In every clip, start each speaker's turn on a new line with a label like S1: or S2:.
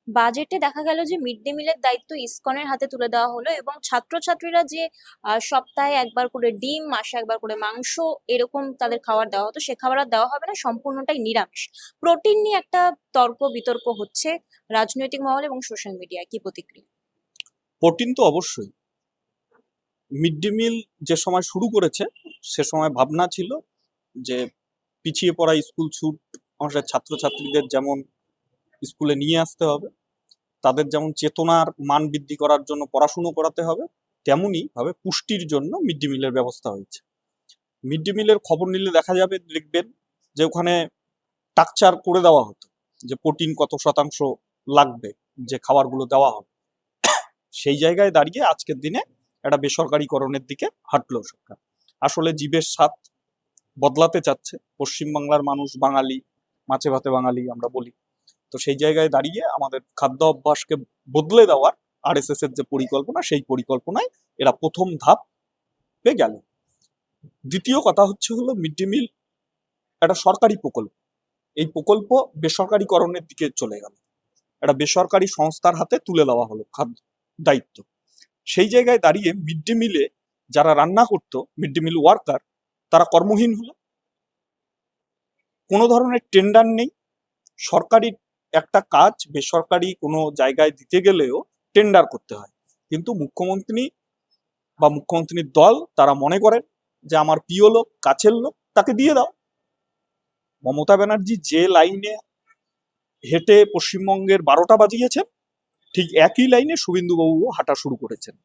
S1: বাজেটে দেখা গেল যে মিড ডে মিলের দায়িত্ব ইসকনের হাতে তুলে দেওয়া হলো এবং ছাত্রছাত্রীরা যে সপ্তাহে একবার করে ডিম, মাসে একবার করে মাংস, এরকম তাদের খাবার দেওয়া হতো, সে খাবার আর দেওয়া হবে না, সম্পূর্ণটাই নিরামিষ। প্রোটিন নিয়ে একটা তর্ক বিতর্ক হচ্ছে রাজনৈতিক মহল এবং সোশ্যাল মিডিয়ায়, কি প্রতিক্রিয়া?
S2: প্রোটিন তো অবশ্যই। মিড ডে মিল যে সময় শুরু করেছে সে সময় ভাবনা ছিল যে পিছিয়ে পড়া স্কুল ছুট আমাদের ছাত্রছাত্রীদের যেমন স্কুলে নিয়ে আসতে হবে, তাদের যেমন চেতনার মান বৃদ্ধি করার জন্য পড়াশুনো করাতে হবে, তেমনই ভাবে পুষ্টির জন্য মিড ডে মিলের ব্যবস্থা হয়েছে। মিড ডে মিলের খবর নিলে দেখা যাবে, দেখবেন যে ওখানে স্ট্রাকচার করে দেওয়া হতো যে প্রোটিন কত শতাংশ লাগবে যে খাবারগুলো দেওয়া হবে। সেই জায়গায় দাঁড়িয়ে আজকের দিনে একটা বেসরকারিকরণের দিকে হাঁটলো সরকার। আসলে জীবের স্বাদ বদলাতে চাচ্ছে পশ্চিমবাংলার মানুষ, বাঙালি, মাছে ভাতে বাঙালি আমরা বলি। তো সেই জায়গায় দাঁড়িয়ে আমাদের খাদ্য অভ্যাসকে বদলে দেওয়ার আরএসএস এর যে পরিকল্পনা, সেই পরিকল্পনায় এরা প্রথম ধাপ পেয়ে গেল। দ্বিতীয় কথা হচ্ছে হলো মিড ডে মিল একটা সরকারি প্রকল্প, এই প্রকল্প বেসরকারিকরণের দিকে চলে গেল, একটা বেসরকারি সংস্থার হাতে তুলে দেওয়া হলো খাদ্য দায়িত্ব। সেই জায়গায় দাঁড়িয়ে মিড ডে মিলে যারা রান্না করতো, মিড ডে মিল ওয়ার্কার, তারা কর্মহীন হলো। কোনো ধরনের টেন্ডার নেই। সরকারি একটা কাজ বেসরকারি কোনো জায়গায় দিতে গেলেও টেন্ডার করতে হয়, কিন্তু মুখ্যমন্ত্রী বা মুখ্যমন্ত্রীর দল তারা মনে করেন যে আমার প্রিয় লোক, কাছের লোক, তাকে দিয়ে দাও। মমতা ব্যানার্জি যে লাইনে হেঁটে পশ্চিমবঙ্গের 12টা বাজিয়েছেন, ঠিক একই লাইনে শুভেন্দুবাবুও হাঁটা শুরু করেছেন।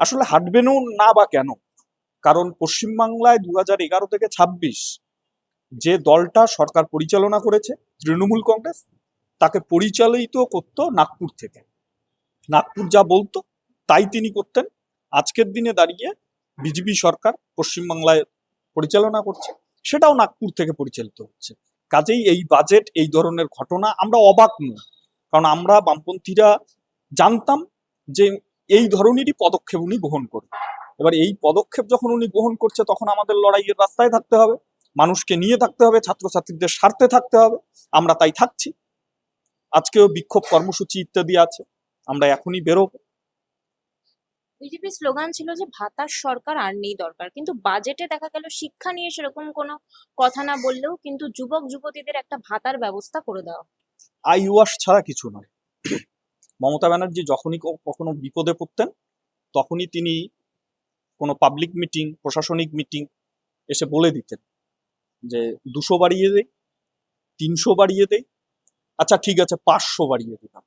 S2: আসলে হাঁটবেনও না বা কেন, কারণ পশ্চিমবাংলায় 2011 থেকে 26 যে দলটা সরকার পরিচালনা করেছে, তৃণমূল কংগ্রেস, তাকে পরিচালিত করতো নাগপুর থেকে। নাগপুর যা বলতো তাই তিনি করতেন। আজকের দিনে দাঁড়িয়ে বিজেপি সরকার পশ্চিমবাংলায় পরিচালনা করছে, সেটাও নাগপুর থেকে পরিচালিত হচ্ছে। কাজেই এই বাজেট, এই ধরনের ঘটনা আমরা অবাক নই, কারণ আমরা বামপন্থীরা জানতাম যে এই ধরনেরই পদক্ষেপ উনি গ্রহণ করবেন। এবার এই পদক্ষেপ যখন উনি গ্রহণ করছে, তখন আমাদের লড়াইয়ের রাস্তায় থাকতে হবে, মানুষকে নিয়ে থাকতে হবে, ছাত্রছাত্রীদের স্বার্থে থাকতে হবে। আমরা তাই থাকছি। আজকেও বিক্ষোভ কর্মসূচি ইত্যাদি আছে, আমরা এখনই বেরোবো।
S1: বিজেপির স্লোগান ছিল যে ভাতার সরকার আর নেই দরকার, কিন্তু বাজেটে দেখা গেল শিক্ষা নিয়ে সেরকম কোনো কথা না বললেও কিন্তু যুবক যুবতীদের একটা ভাতার ব্যবস্থা করে দেওয়া হয়।
S2: আই ওয়াশ ছাড়া কিছু নয়। মমতা ব্যানার্জি যখনই কখনো বিপদে পড়তেন, তখনই তিনি কোনো পাবলিক মিটিং, প্রশাসনিক মিটিং এসে বলে দিতেন যে 200 বাড়িয়ে দেয়, 300 বাড়িয়ে দেয়, আচ্ছা ঠিক আছে 500 বাড়িয়ে দিলাম।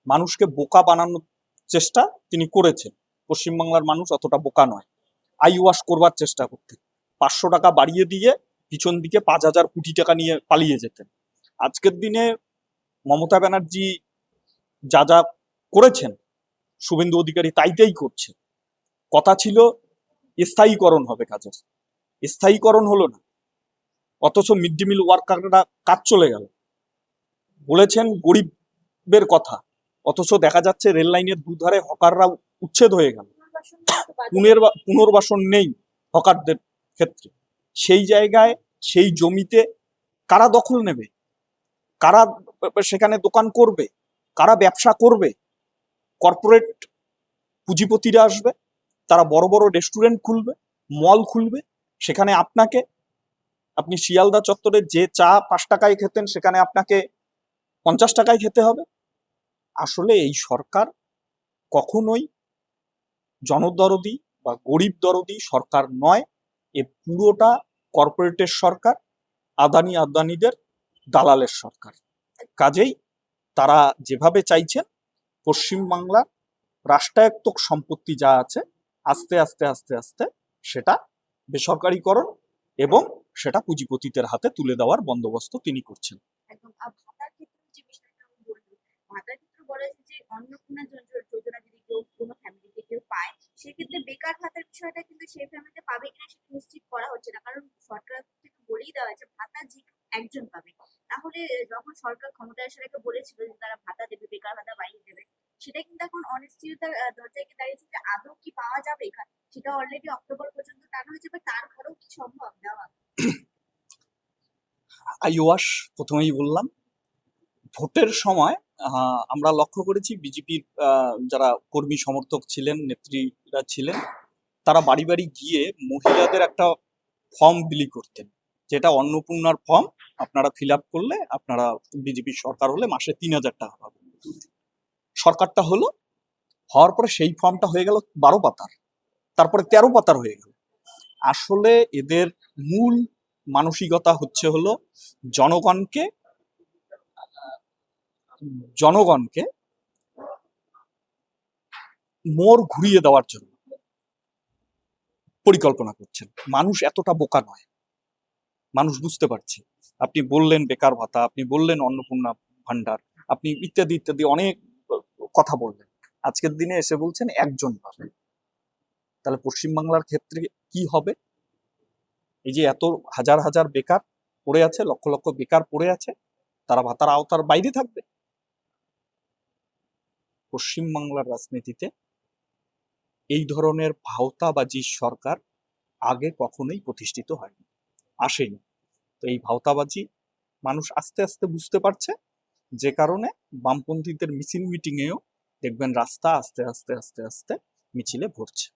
S2: মানুষকে বোকা বানানোর চেষ্টা তিনি করেছেন। পশ্চিমবাংলার মানুষ অতটা বোকা নয়। আই ওয়াশ করবার চেষ্টা করতেন, 500 টাকা বাড়িয়ে দিয়ে পিছন দিকে 5,000 কোটি টাকা নিয়ে পালিয়ে যেতেন। আজকের দিনে মমতা ব্যানার্জি যা যা করেছেন, শুভেন্দু অধিকারী তাইতেই করছে। কথা ছিল স্থায়ীকরণ হবে কাজের, স্থায়ীকরণ হলো না, অথচ মিড ডে মিল ওয়ার্কাররা কাজ চলে গেল। বলেছেন গরিবের কথা, অথচ দেখা যাচ্ছে রেল লাইনের দুধারে হকাররা উচ্ছেদ হয়ে গেল। পুনর্বাসন নেই হকারদের ক্ষেত্রে। সেই জায়গায়, সেই জমিতে কারা দখল নেবে, কারা সেখানে দোকান করবে, কারা ব্যবসা করবে? কর্পোরেট পুঁজিপতিরা আসবে, তারা বড় বড় রেস্টুরেন্ট খুলবে, মল খুলবে। সেখানে আপনি শিয়ালদা চত্বরে যে চা 5 টাকায় খেতেন, সেখানে আপনাকে 50 টাকায় খেতে হবে। আসলে এই সরকার কখনোই জনদরদি বা গরিব দরদি সরকার নয়। এ পুরোটা কর্পোরেটের সরকার, আদানিদের দালালের সরকার। কাজেই তারা যেভাবে চাইছেন পশ্চিমবাংলার রাষ্ট্রায়ত্ত সম্পত্তি যা আছে, আস্তে আস্তে আস্তে আস্তে সেটা বেসরকারিকরণ এবং সেটা পুঁজিপতিদের হাতে তুলে দেওয়ার বন্দোবস্ত তিনি করছেন।
S1: একদম। ভাতার ক্ষেত্রে যে বিষয়টা আমি বললাম, ভাতার ক্ষেত্রে বলা হয়েছে যে অন্নপূর্ণা যোজনা যদি কেউ কোনো ফ্যামিলিতে কেউ পায়, সেক্ষেত্রে বেকার ভাতার বিষয়টা কিন্তু সেই ফ্যামিলিতে পাবে কিনা সেটা নিশ্চিত করা হচ্ছে না, কারণ সরকার থেকে বলেই দেওয়া হয়েছে ভাতা যে কেউ একজন পাবে। তাহলে যখন সরকার ক্ষমতায় আসার আগে বলেছিল যে তারা ভাতা দেবে, বেকার ভাতা বাড়িয়ে দেবে, সেটা কিন্তু এখন অনিশ্চয়তার দরজায় গিয়ে দাঁড়িয়েছে যে আদৌ কি পাওয়া যাবে এখানে। সেটা অলরেডি অক্টোবর পর্যন্ত টানা হয়েছে, বা তারপরেও কি সম্ভব দেওয়া?
S2: আই ওয়াশ প্রথমেই বললাম, ভোটের সময় আমরা লক্ষ্য করেছি বিজেপির যারা কর্মী সমর্থক ছিলেন, নেত্রীরা ছিলেন, তারা বাড়ি বাড়ি গিয়ে মহিলাদের একটা ফর্ম বিলি করতেন, যেটা অন্নপূর্ণার ফর্ম। আপনারা ফিল আপ করলে আপনারা বিজেপির সরকার হলে মাসে 3,000 টাকা পাবেন। সরকারটা হওয়ার পরে সেই ফর্মটা হয়ে গেল 12 পাতার, তারপরে 13 পাতার হয়ে গেল। আসলে এদের মূল মানসিকতা হলো জনগণকে জনগণকে মোড় ঘুরিয়ে দেওয়ার জন্য পরিকল্পনা করছেন। মানুষ এতটা বোকা নয়, মানুষ বুঝতে পারছে। আপনি বললেন বেকার ভাতা, আপনি বললেন অন্নপূর্ণা ভান্ডার, আপনি ইত্যাদি ইত্যাদি অনেক কথা বললেন। আজকের দিনে এসে বলছেন একজন পাবে। তাহলে পশ্চিমবাংলার ক্ষেত্রে কি হবে? এই যে এত হাজার হাজার বেকার পড়ে আছে, লক্ষ লক্ষ বেকার পড়ে আছে, তারা ভাতার আওতার বাইরে থাকবে। পশ্চিমবাংলার রাজনীতিতে এই ধরনের ভাওতাবাজি সরকার আগে কখনোই প্রতিষ্ঠিত হয়নি, আসেনি। তো এই ভাওতাবাজি মানুষ আস্তে আস্তে বুঝতে পারছে, যে কারণে বামপন্থীদের মিছিল মিটিংয়েও দেখবেন রাস্তা আস্তে আস্তে আস্তে আস্তে মিছিলে ভরছে।